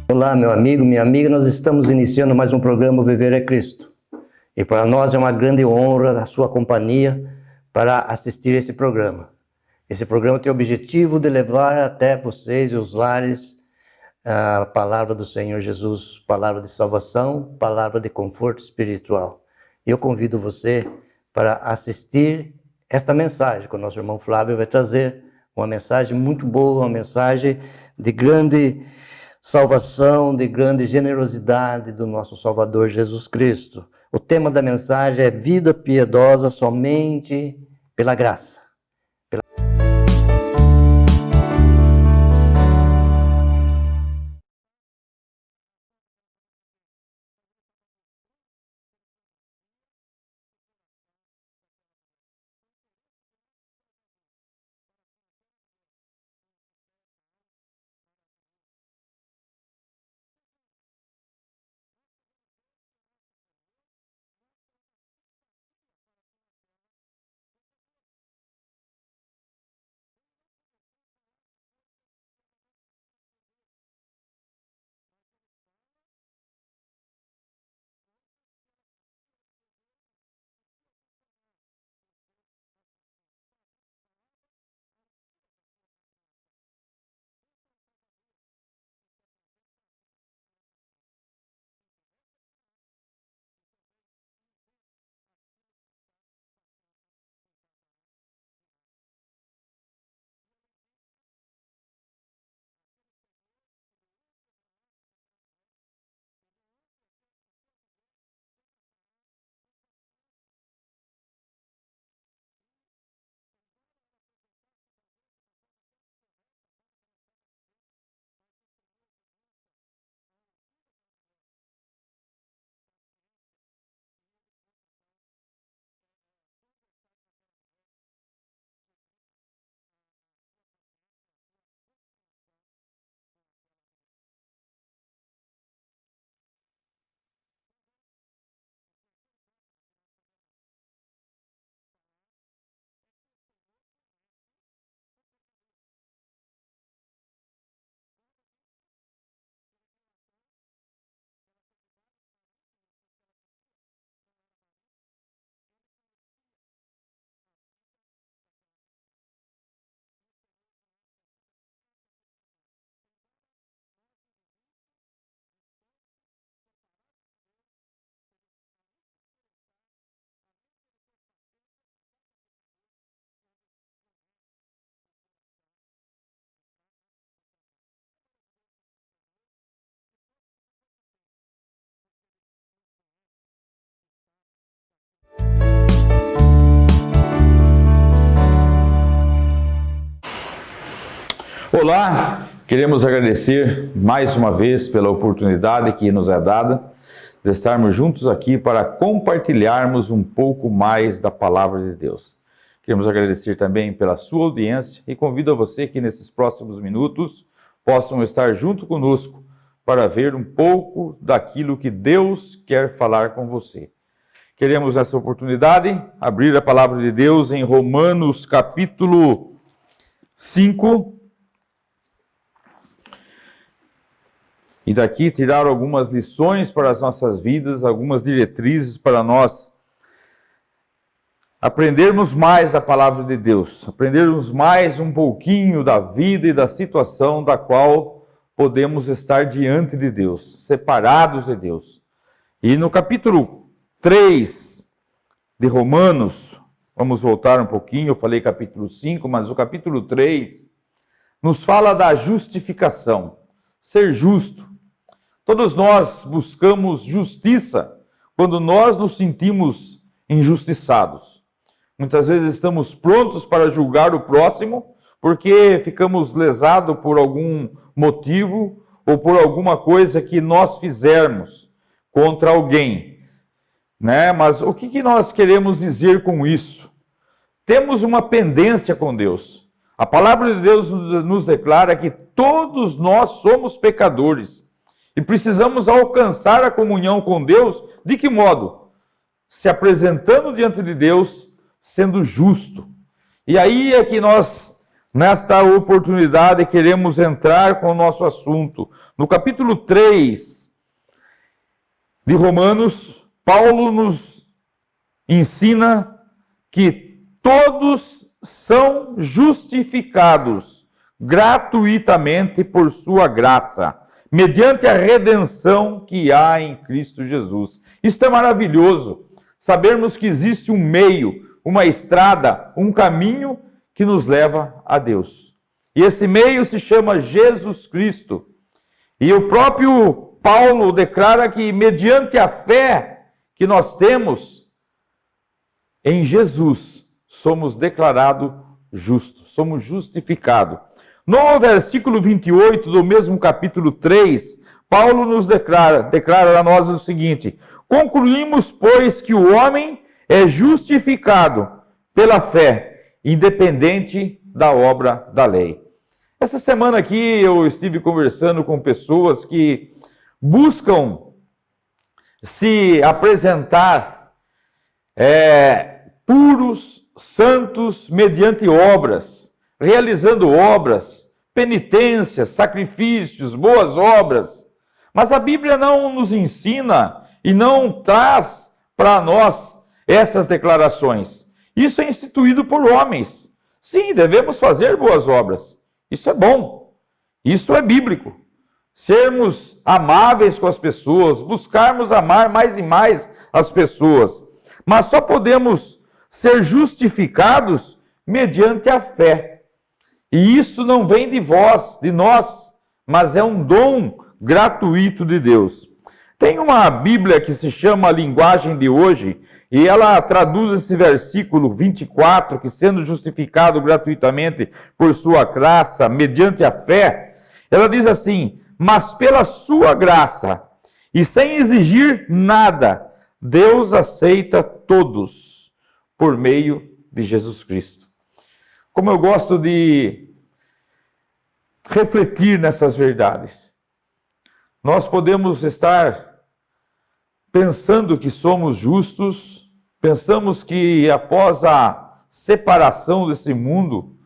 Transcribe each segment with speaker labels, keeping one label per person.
Speaker 1: Olá, meu amigo, minha amiga, nós estamos iniciando mais um programa Viver é Cristo. E para nós é uma grande honra a sua companhia para assistir esse programa. Esse programa tem o objetivo de levar até vocês e os lares a palavra do Senhor Jesus, palavra de salvação, palavra de conforto espiritual. E eu convido você para assistir esta mensagem que o nosso irmão Flávio vai trazer, uma mensagem muito boa, uma mensagem de grande salvação, de grande generosidade do nosso Salvador Jesus Cristo. O tema da mensagem é vida piedosa somente pela graça.
Speaker 2: Olá, queremos agradecer mais uma vez pela oportunidade que nos é dada de estarmos juntos aqui para compartilharmos um pouco mais da Palavra de Deus. Queremos agradecer também pela sua audiência e convido a você que nesses próximos minutos possam estar junto conosco para ver um pouco daquilo que Deus quer falar com você. Queremos nessa oportunidade abrir a Palavra de Deus em Romanos capítulo 5, e daqui tirar algumas lições para as nossas vidas, algumas diretrizes para nós aprendermos mais da palavra de Deus, aprendermos mais um pouquinho da vida e da situação da qual podemos estar diante de Deus, separados de Deus. E no capítulo 3 de Romanos, vamos voltar um pouquinho, eu falei capítulo 5, mas o capítulo 3 nos fala da justificação, ser justo. Todos nós buscamos justiça quando nós nos sentimos injustiçados. Muitas vezes estamos prontos para julgar o próximo porque ficamos lesados por algum motivo ou por alguma coisa que nós fizermos contra alguém, né? Mas o que nós queremos dizer com isso? Temos uma pendência com Deus. A palavra de Deus nos declara que todos nós somos pecadores. E precisamos alcançar a comunhão com Deus, de que modo? Se apresentando diante de Deus, sendo justo. E aí é que nós, nesta oportunidade, queremos entrar com o nosso assunto. No capítulo 3 de Romanos, Paulo nos ensina que todos são justificados gratuitamente por sua graça, mediante a redenção que há em Cristo Jesus. Isto é maravilhoso, sabermos que existe um meio, uma estrada, um caminho que nos leva a Deus. E esse meio se chama Jesus Cristo. E o próprio Paulo declara que mediante a fé que nós temos em Jesus, somos declarados justos, somos justificados. No versículo 28 do mesmo capítulo 3, Paulo nos declara a nós o seguinte: concluímos, pois, que o homem é justificado pela fé, independente da obra da lei. Essa semana aqui eu estive conversando com pessoas que buscam se apresentar puros, santos, mediante obras, realizando obras, penitências, sacrifícios, boas obras. Mas a Bíblia não nos ensina e não traz para nós essas declarações. Isso é instituído por homens. Sim, devemos fazer boas obras. Isso é bom. Isso é bíblico. Sermos amáveis com as pessoas, buscarmos amar mais e mais as pessoas. Mas só podemos ser justificados mediante a fé. E isso não vem de vós, de nós, mas é um dom gratuito de Deus. Tem uma Bíblia que se chama A Linguagem de Hoje, e ela traduz esse versículo 24, que sendo justificado gratuitamente por sua graça, mediante a fé, ela diz assim: mas pela sua graça, e sem exigir nada, Deus aceita todos, por meio de Jesus Cristo. Como eu gosto de refletir nessas verdades. Nós podemos estar pensando que somos justos, pensamos que após a separação desse mundo,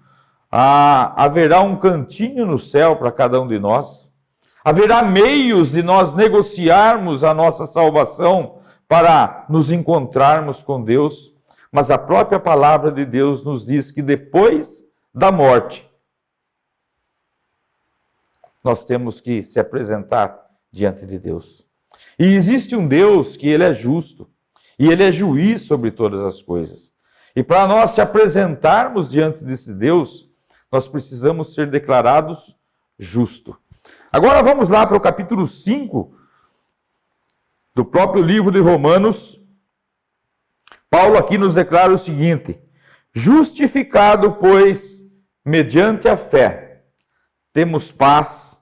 Speaker 2: haverá um cantinho no céu para cada um de nós, haverá meios de nós negociarmos a nossa salvação para nos encontrarmos com Deus, mas a própria palavra de Deus nos diz que depois da morte, nós temos que se apresentar diante de Deus. E existe um Deus que ele é justo, e ele é juiz sobre todas as coisas. E para nós se apresentarmos diante desse Deus, nós precisamos ser declarados justos. Agora vamos lá para o capítulo 5 do próprio livro de Romanos. Paulo aqui nos declara o seguinte: justificado, pois, mediante a fé, temos paz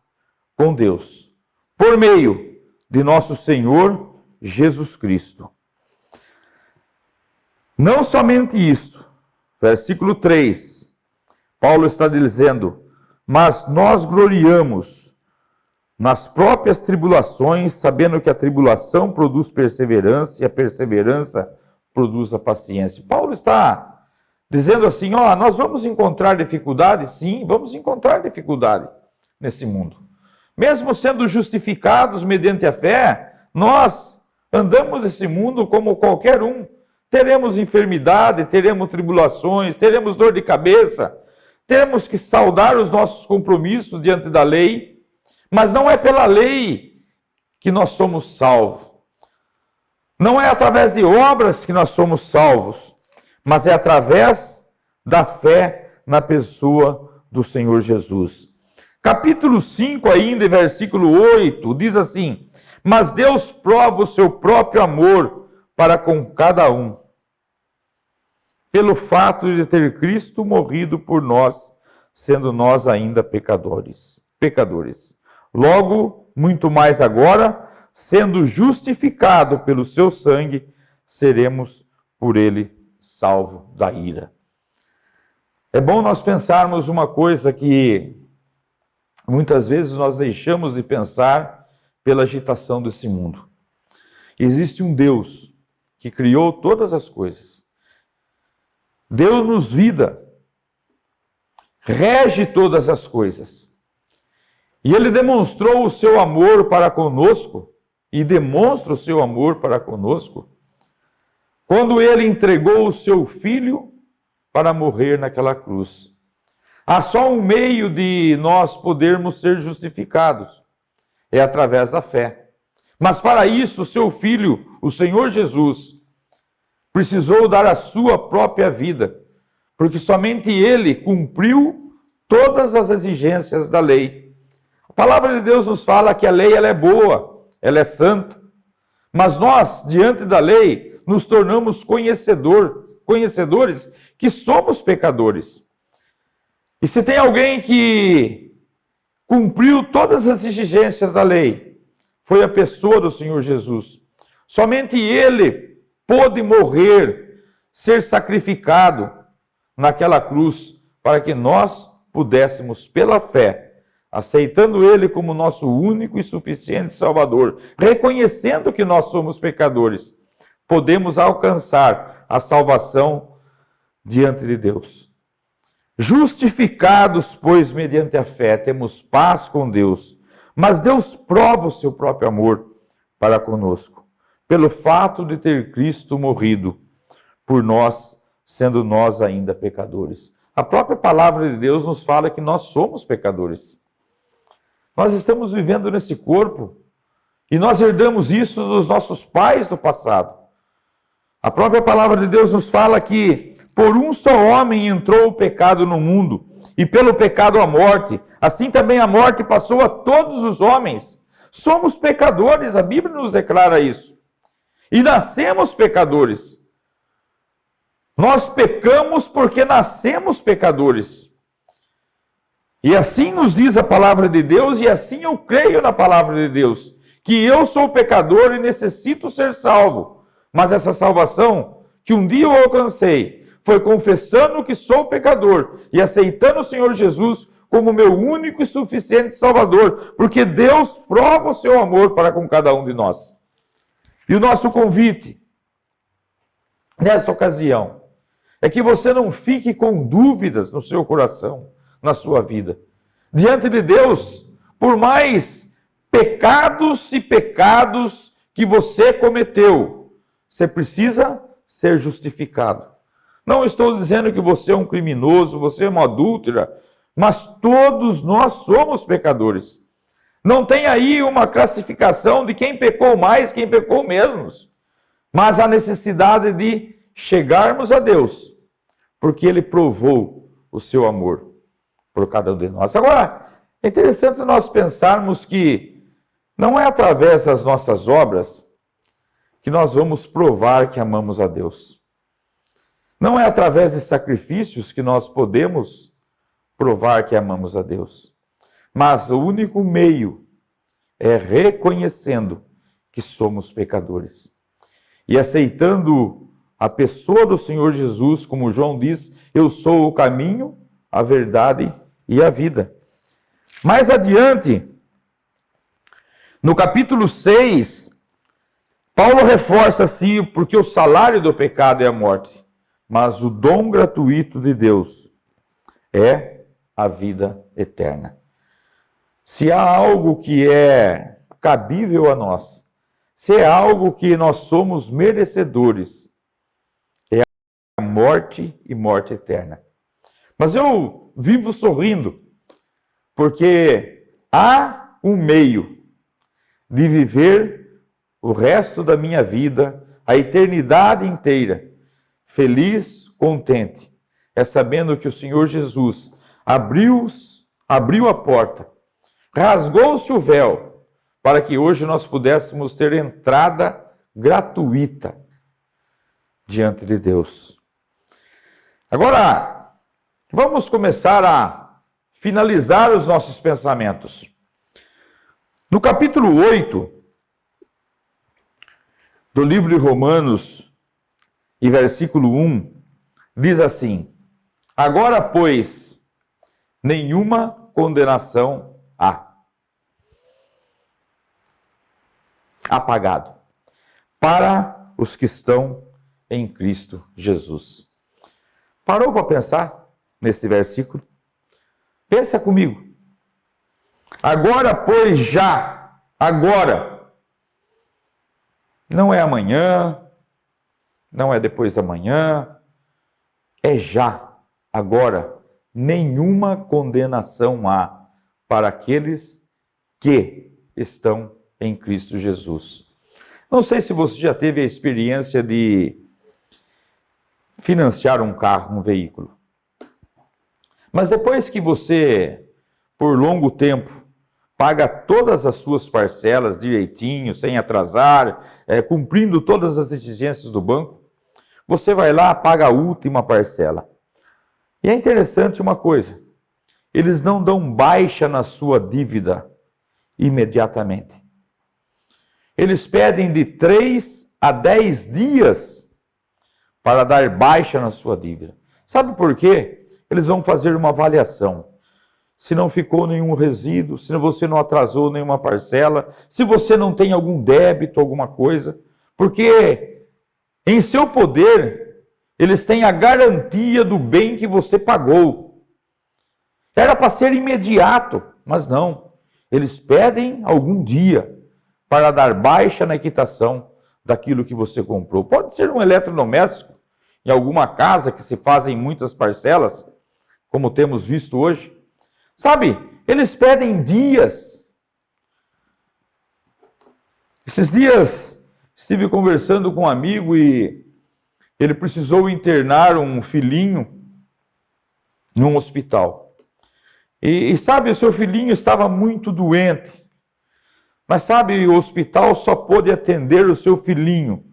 Speaker 2: com Deus, por meio de nosso Senhor Jesus Cristo. Não somente isto, versículo 3, Paulo está dizendo: mas nós gloriamos nas próprias tribulações, sabendo que a tribulação produz perseverança, e a perseverança produz a paciência. Paulo está dizendo assim: nós vamos encontrar dificuldade? Sim, vamos encontrar dificuldade nesse mundo. Mesmo sendo justificados mediante a fé, nós andamos nesse mundo como qualquer um. Teremos enfermidade, teremos tribulações, teremos dor de cabeça, teremos que saldar os nossos compromissos diante da lei, mas não é pela lei que nós somos salvos. Não é através de obras que nós somos salvos, mas é através da fé na pessoa do Senhor Jesus. Capítulo 5 ainda, versículo 8, diz assim: mas Deus prova o seu próprio amor para com cada um, pelo fato de ter Cristo morrido por nós, sendo nós ainda pecadores. Logo, muito mais agora, sendo justificado pelo seu sangue, seremos por ele salvos da ira. É bom nós pensarmos uma coisa que muitas vezes nós deixamos de pensar pela agitação desse mundo. Existe um Deus que criou todas as coisas, deu-nos vida, rege todas as coisas. E ele demonstrou o seu amor para conosco, e demonstra o seu amor para conosco, quando ele entregou o seu filho para morrer naquela cruz. Há só um meio de nós podermos ser justificados, é através da fé. Mas para isso, o seu filho, o Senhor Jesus, precisou dar a sua própria vida, porque somente ele cumpriu todas as exigências da lei. A palavra de Deus nos fala que a lei ela é boa, ela é santa, mas nós, diante da lei, nos tornamos conhecedores que somos pecadores. E se tem alguém que cumpriu todas as exigências da lei, foi a pessoa do Senhor Jesus. Somente ele pôde morrer, ser sacrificado naquela cruz, para que nós pudéssemos, pela fé, aceitando ele como nosso único e suficiente Salvador, reconhecendo que nós somos pecadores, podemos alcançar a salvação diante de Deus. Justificados, pois, mediante a fé, temos paz com Deus, mas Deus prova o seu próprio amor para conosco, pelo fato de ter Cristo morrido por nós, sendo nós ainda pecadores. A própria palavra de Deus nos fala que nós somos pecadores. Nós estamos vivendo nesse corpo e nós herdamos isso dos nossos pais do passado. A própria palavra de Deus nos fala que por um só homem entrou o pecado no mundo, e pelo pecado a morte. Assim também a morte passou a todos os homens. Somos pecadores, a Bíblia nos declara isso. E nascemos pecadores. Nós pecamos porque nascemos pecadores. E assim nos diz a palavra de Deus, e assim eu creio na palavra de Deus, que eu sou pecador e necessito ser salvo. Mas essa salvação que um dia eu alcancei, foi confessando que sou pecador e aceitando o Senhor Jesus como meu único e suficiente Salvador, porque Deus prova o seu amor para com cada um de nós. E o nosso convite, nesta ocasião, é que você não fique com dúvidas no seu coração, na sua vida. Diante de Deus, por mais pecados e pecados que você cometeu, você precisa ser justificado. Não estou dizendo que você é um criminoso, você é uma adúltera, mas todos nós somos pecadores. Não tem aí uma classificação de quem pecou mais, quem pecou menos. Mas a necessidade de chegarmos a Deus, porque Ele provou o seu amor por cada um de nós. Agora, é interessante nós pensarmos que não é através das nossas obras que nós vamos provar que amamos a Deus. Não é através de sacrifícios que nós podemos provar que amamos a Deus. Mas o único meio é reconhecendo que somos pecadores. E aceitando a pessoa do Senhor Jesus, como João diz, eu sou o caminho, a verdade e a vida. Mais adiante, no capítulo 6, Paulo reforça assim, porque o salário do pecado é a morte, mas o dom gratuito de Deus é a vida eterna. Se há algo que é cabível a nós, se é algo que nós somos merecedores, é a morte e morte eterna. Mas eu vivo sorrindo, porque há um meio de viver o resto da minha vida, a eternidade inteira, feliz, contente, é sabendo que o Senhor Jesus abriu a porta, rasgou-se o véu, para que hoje nós pudéssemos ter entrada gratuita diante de Deus. Agora, vamos começar a finalizar os nossos pensamentos. No capítulo 8 do livro de Romanos, e versículo 1, diz assim: agora, pois, nenhuma condenação há. Apagado. Para os que estão em Cristo Jesus. Parou para pensar nesse versículo? Pensa comigo. Agora, pois, já, agora. Não é amanhã, não é depois da manhã, é já, agora. Nenhuma condenação há para aqueles que estão em Cristo Jesus. Não sei se você já teve a experiência de financiar um carro, um veículo. Mas depois que você, por longo tempo, paga todas as suas parcelas direitinho, sem atrasar, cumprindo todas as exigências do banco, você vai lá, paga a última parcela. E é interessante uma coisa, eles não dão baixa na sua dívida imediatamente. Eles pedem de 3 a 10 dias para dar baixa na sua dívida. Sabe por quê? Eles vão fazer uma avaliação. Se não ficou nenhum resíduo, se você não atrasou nenhuma parcela, se você não tem algum débito, alguma coisa. Porque em seu poder, eles têm a garantia do bem que você pagou. Era para ser imediato, mas não. Eles pedem algum dia para dar baixa na quitação daquilo que você comprou. Pode ser um eletrodoméstico, em alguma casa que se fazem muitas parcelas, como temos visto hoje. Sabe, eles pedem dias. Esses dias estive conversando com um amigo e ele precisou internar um filhinho num hospital. E sabe, o seu filhinho estava muito doente. Mas sabe, o hospital só pôde atender o seu filhinho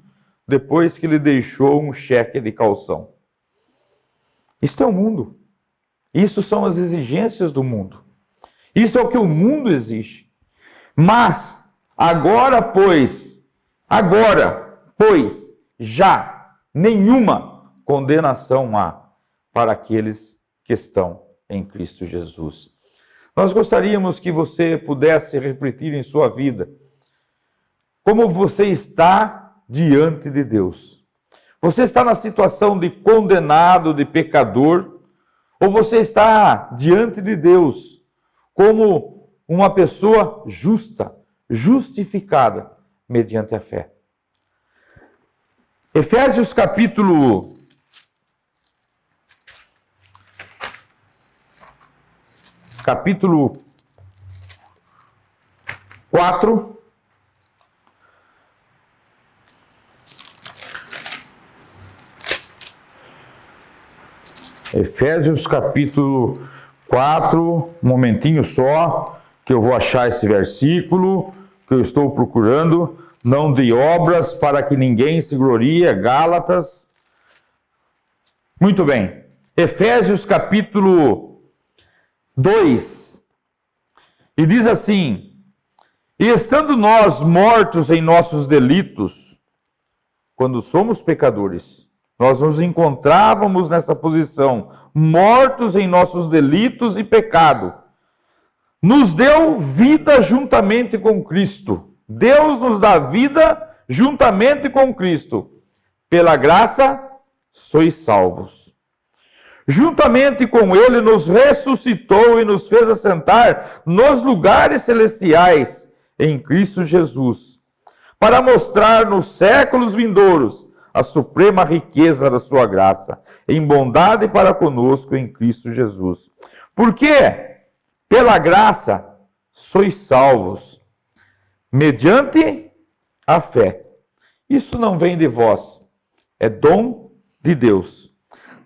Speaker 2: depois que ele deixou um cheque de calção. Isto é o mundo. Isso são as exigências do mundo. Isso é o que o mundo exige. Mas, agora, pois, já, nenhuma condenação há para aqueles que estão em Cristo Jesus. Nós gostaríamos que você pudesse refletir em sua vida como você está diante de Deus. Você está na situação de condenado, de pecador, ou você está diante de Deus como uma pessoa justa, justificada mediante a fé? Efésios capítulo 4. Efésios capítulo 4, um momentinho só, que eu vou achar esse versículo que eu estou procurando. Não de obras para que ninguém se glorie, Gálatas. Muito bem. Efésios capítulo 2. E diz assim: e estando nós mortos em nossos delitos, quando somos pecadores, nós nos encontrávamos nessa posição, mortos em nossos delitos e pecado, nos deu vida juntamente com Cristo. Deus nos dá vida juntamente com Cristo. Pela graça, sois salvos. Juntamente com Ele nos ressuscitou e nos fez assentar nos lugares celestiais em Cristo Jesus, para mostrar nos séculos vindouros a suprema riqueza da sua graça, em bondade para conosco em Cristo Jesus. Porque pela graça sois salvos, mediante a fé. Isso não vem de vós, é dom de Deus.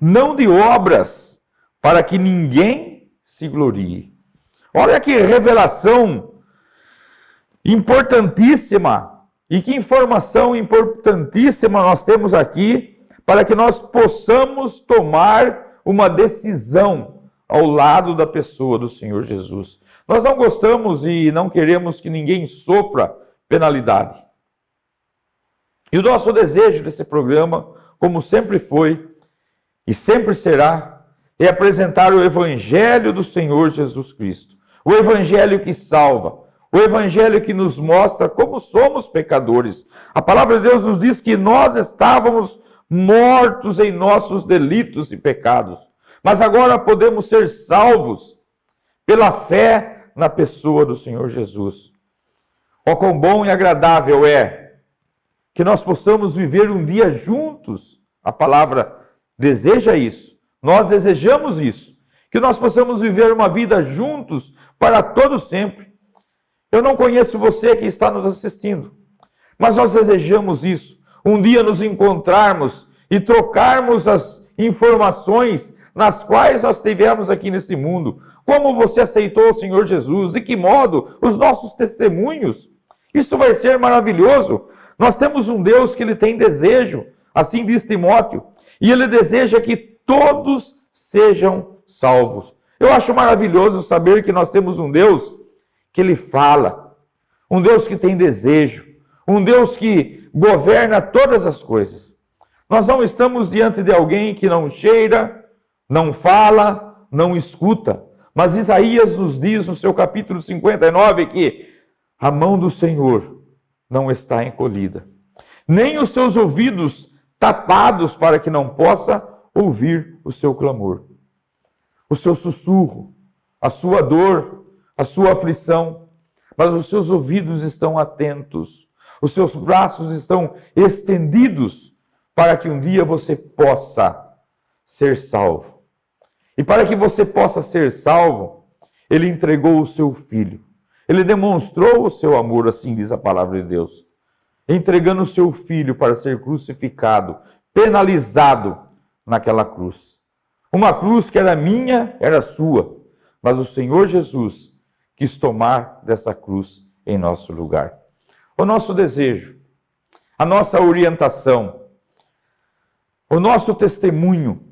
Speaker 2: Não de obras, para que ninguém se glorie. Olha que revelação importantíssima. E que informação importantíssima nós temos aqui para que nós possamos tomar uma decisão ao lado da pessoa do Senhor Jesus. Nós não gostamos e não queremos que ninguém sofra penalidade. E o nosso desejo desse programa, como sempre foi e sempre será, é apresentar o Evangelho do Senhor Jesus Cristo. O Evangelho que salva. O Evangelho que nos mostra como somos pecadores. A palavra de Deus nos diz que nós estávamos mortos em nossos delitos e pecados. Mas agora podemos ser salvos pela fé na pessoa do Senhor Jesus. Ó, quão bom e agradável é que nós possamos viver um dia juntos. A palavra deseja isso. Nós desejamos isso. Que nós possamos viver uma vida juntos para todo sempre. Eu não conheço você que está nos assistindo, mas nós desejamos isso. Um dia nos encontrarmos e trocarmos as informações nas quais nós tivemos aqui nesse mundo. Como você aceitou o Senhor Jesus? De que modo? Os nossos testemunhos. Isso vai ser maravilhoso. Nós temos um Deus que Ele tem desejo, assim diz Timóteo, e Ele deseja que todos sejam salvos. Eu acho maravilhoso saber que nós temos um Deus que Ele fala, um Deus que tem desejo, um Deus que governa todas as coisas. Nós não estamos diante de alguém que não cheira, não fala, não escuta. Mas Isaías nos diz no seu capítulo 59 que a mão do Senhor não está encolhida, nem os seus ouvidos tapados para que não possa ouvir o seu clamor, o seu sussurro, a sua dor, a sua aflição. Mas os seus ouvidos estão atentos, os seus braços estão estendidos para que um dia você possa ser salvo. E para que você possa ser salvo, Ele entregou o seu Filho. Ele demonstrou o seu amor, assim diz a palavra de Deus, entregando o seu Filho para ser crucificado, penalizado naquela cruz. Uma cruz que era minha, era sua, mas o Senhor Jesus quis tomar dessa cruz em nosso lugar. O nosso desejo, a nossa orientação, o nosso testemunho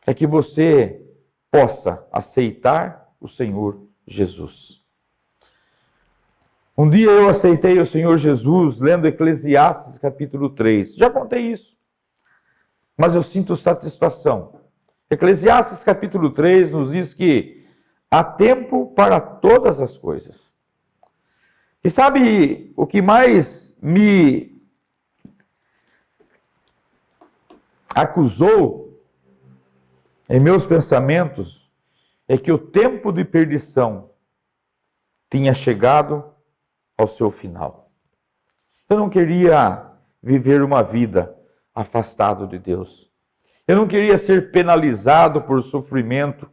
Speaker 2: é que você possa aceitar o Senhor Jesus. Um dia eu aceitei o Senhor Jesus lendo Eclesiastes capítulo 3. Já contei isso, mas eu sinto satisfação. Eclesiastes capítulo 3 nos diz que há tempo para todas as coisas. E sabe o que mais me acusou em meus pensamentos? É que o tempo de perdição tinha chegado ao seu final. Eu não queria viver uma vida afastado de Deus. Eu não queria ser penalizado por sofrimento.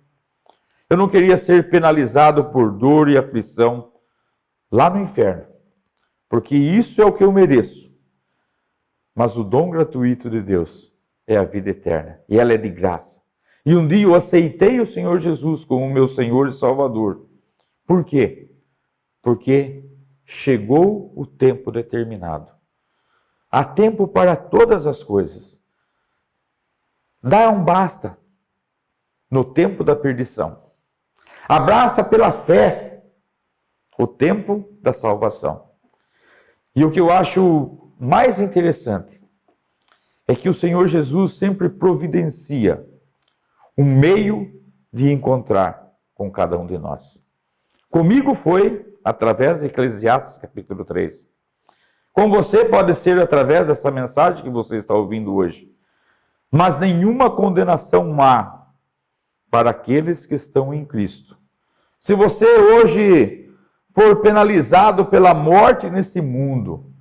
Speaker 2: Eu não queria ser penalizado por dor e aflição lá no inferno, porque isso é o que eu mereço. Mas o dom gratuito de Deus é a vida eterna, e ela é de graça. E um dia eu aceitei o Senhor Jesus como meu Senhor e Salvador. Por quê? Porque chegou o tempo determinado. Há tempo para todas as coisas. Dá um basta no tempo da perdição. Abraça pela fé o tempo da salvação. E o que eu acho mais interessante é que o Senhor Jesus sempre providencia um meio de encontrar com cada um de nós. Comigo foi através de Eclesiastes capítulo 3. Com você pode ser através dessa mensagem que você está ouvindo hoje. Mas nenhuma condenação há para aqueles que estão em Cristo. Se você hoje for penalizado pela morte nesse mundo,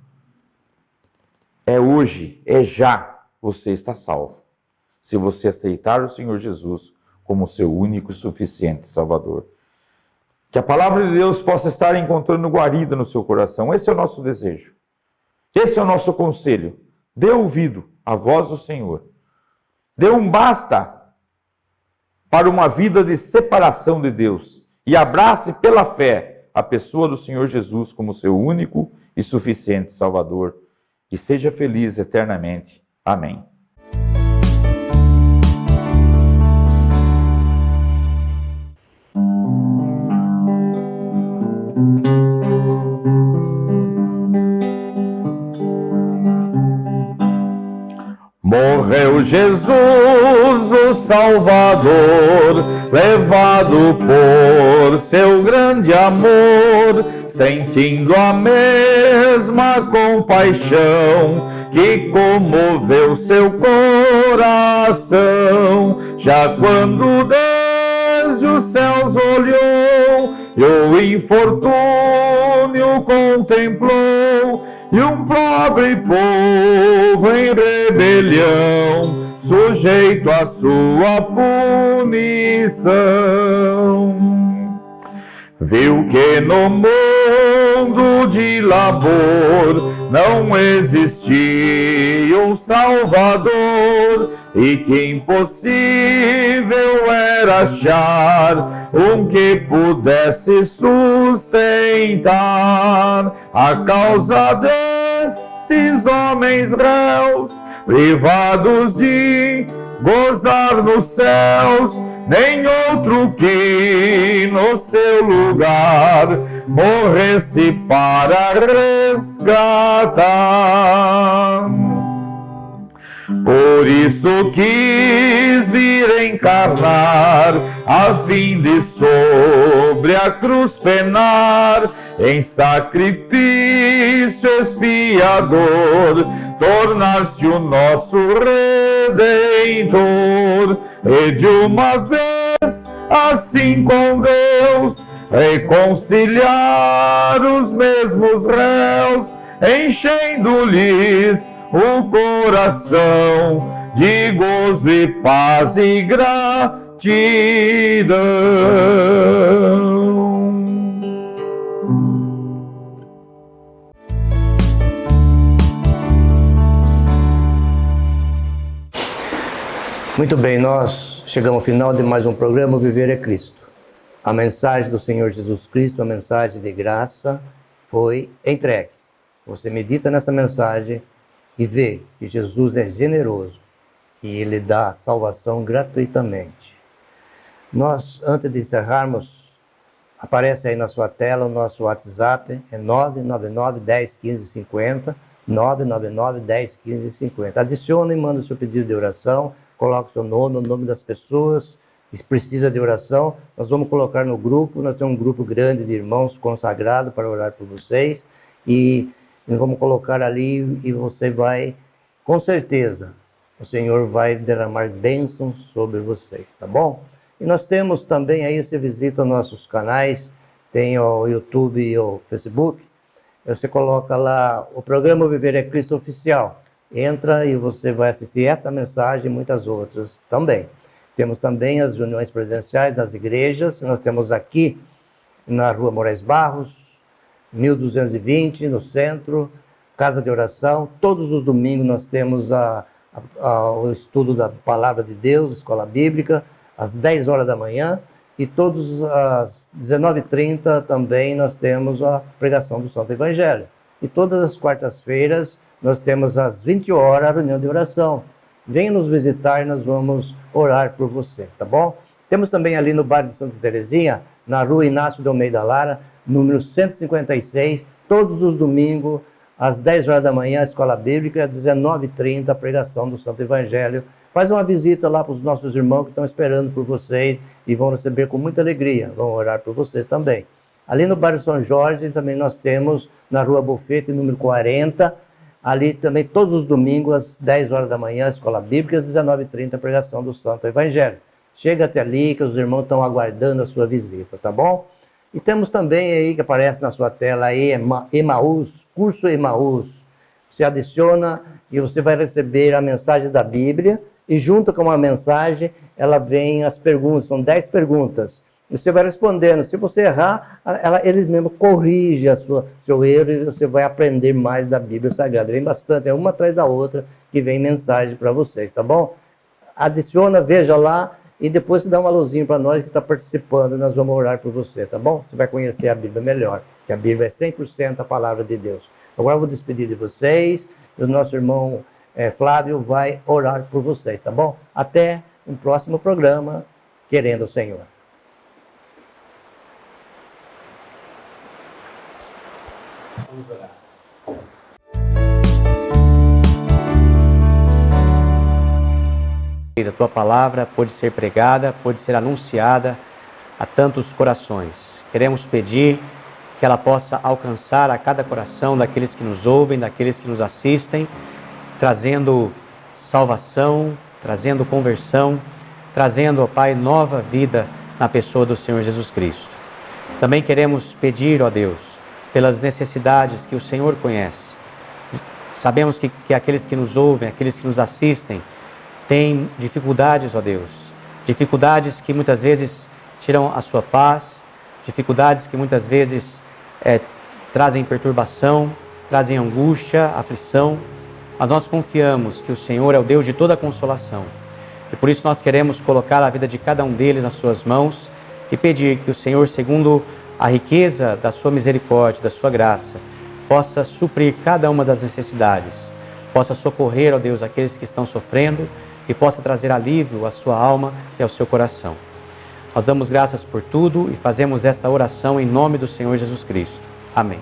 Speaker 2: é hoje, é já, você está salvo. Se você aceitar o Senhor Jesus como seu único e suficiente Salvador. Que a palavra de Deus possa estar encontrando guarida no seu coração. Esse é o nosso desejo. Esse é o nosso conselho. Dê ouvido à voz do Senhor. Dê um basta para uma vida de separação de Deus. E abrace pela fé a pessoa do Senhor Jesus como seu único e suficiente Salvador. E seja feliz eternamente. Amém. Morreu Jesus, o Salvador, levado por seu grande amor, sentindo a mesma compaixão que comoveu seu coração, já quando desde os céus olhou, e o infortúnio contemplou, e um pobre povo em rebelião, sujeito à sua punição. Viu que no mundo de labor não existia um Salvador, e que impossível era achar um que pudesse sustentar a causa destes homens réus, privados de gozar nos céus, nem outro que no seu lugar morresse para resgatar. Por isso quis vir encarnar, a fim de sobre a cruz penar, em sacrifício expiador, tornar-se o nosso Redentor, e de uma vez, assim com Deus, reconciliar os mesmos réus, enchendo-lhes o coração de gozo e paz e gratidão.
Speaker 1: Muito bem, nós chegamos ao final de mais um programa Viver é Cristo. A mensagem do Senhor Jesus Cristo, a mensagem de graça, foi entregue. Você medita nessa mensagem e vê que Jesus é generoso e Ele dá salvação gratuitamente. Nós, antes de encerrarmos, aparece aí na sua tela o nosso WhatsApp, é 999 10 15 50, 999 10 15 50. Adiciona e manda o seu pedido de oração, coloca o seu nome, o nome das pessoas que precisa de oração. Nós vamos colocar no grupo, nós temos um grupo grande de irmãos consagrados para orar por vocês, e nós vamos colocar ali e você vai, com certeza, o Senhor vai derramar bênçãos sobre vocês, tá bom? E nós temos também aí, você visita nossos canais, tem o YouTube e o Facebook, você coloca lá o programa Viver é Cristo Oficial, entra e você vai assistir esta mensagem e muitas outras também. Temos também as reuniões presenciais das igrejas, nós temos aqui na Rua Moraes Barros, 1220, no centro, casa de oração. Todos os domingos nós temos o estudo da Palavra de Deus, escola bíblica, às 10 horas da manhã, e todos às 19h30 também nós temos a pregação do Santo Evangelho. E todas as quartas-feiras nós temos às 20 horas a reunião de oração. Venha nos visitar e nós vamos orar por você, tá bom? Temos também ali no bairro de Santa Terezinha, na Rua Inácio de Almeida Lara, número 156, todos os domingos, às 10 horas da manhã, a escola bíblica, às 19h30, a pregação do Santo Evangelho. Faz uma visita lá para os nossos irmãos que estão esperando por vocês e vão receber com muita alegria, vão orar por vocês também. Ali no bairro São Jorge, também nós temos, na Rua Bufete, número 40, ali também todos os domingos, às 10 horas da manhã, a escola bíblica, às 19h30, a pregação do Santo Evangelho. Chega até ali, que os irmãos estão aguardando a sua visita, tá bom? E temos também aí, que aparece na sua tela aí, Emaús, curso Emaús. Você adiciona e você vai receber a mensagem da Bíblia, e junto com a mensagem, ela vem as perguntas, são 10 perguntas. E você vai respondendo. Se você errar, ele mesmo corrige seu erro, e você vai aprender mais da Bíblia Sagrada. Vem bastante, é uma atrás da outra que vem mensagem para vocês, tá bom? Adiciona, veja lá, e depois você dá um alôzinho para nós que está participando, nós vamos orar por você, tá bom? Você vai conhecer a Bíblia melhor, que a Bíblia é 100% a palavra de Deus. Agora eu vou despedir de vocês, e o nosso irmão Flávio vai orar por vocês, tá bom? Até um próximo programa, querendo o Senhor. Vamos orar.
Speaker 3: A tua palavra pode ser pregada, pode ser anunciada a tantos corações. Queremos pedir que ela possa alcançar a cada coração daqueles que nos ouvem, daqueles que nos assistem, trazendo salvação, trazendo conversão, trazendo, ó Pai, nova vida na pessoa do Senhor Jesus Cristo. Também queremos pedir, ó Deus, pelas necessidades que o Senhor conhece. Sabemos que aqueles que nos ouvem, aqueles que nos assistem, têm dificuldades, ó Deus. Dificuldades que muitas vezes tiram a sua paz, dificuldades que muitas vezes trazem perturbação, trazem angústia, aflição. Mas nós confiamos que o Senhor é o Deus de toda consolação. E por isso nós queremos colocar a vida de cada um deles nas suas mãos e pedir que o Senhor, segundo a riqueza da sua misericórdia, da sua graça, possa suprir cada uma das necessidades, possa socorrer, ó Deus, aqueles que estão sofrendo e possa trazer alívio à sua alma e ao seu coração. Nós damos graças por tudo e fazemos essa oração em nome do Senhor Jesus Cristo. Amém.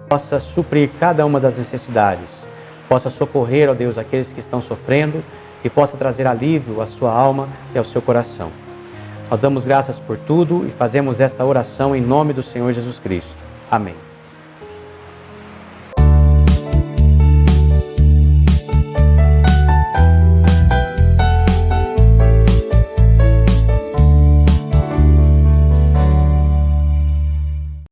Speaker 3: Possa suprir cada uma das necessidades, possa socorrer, ó Deus, aqueles que estão sofrendo e possa trazer alívio à sua alma e ao seu coração. Nós damos graças por tudo e fazemos essa oração em nome do Senhor Jesus Cristo. Amém.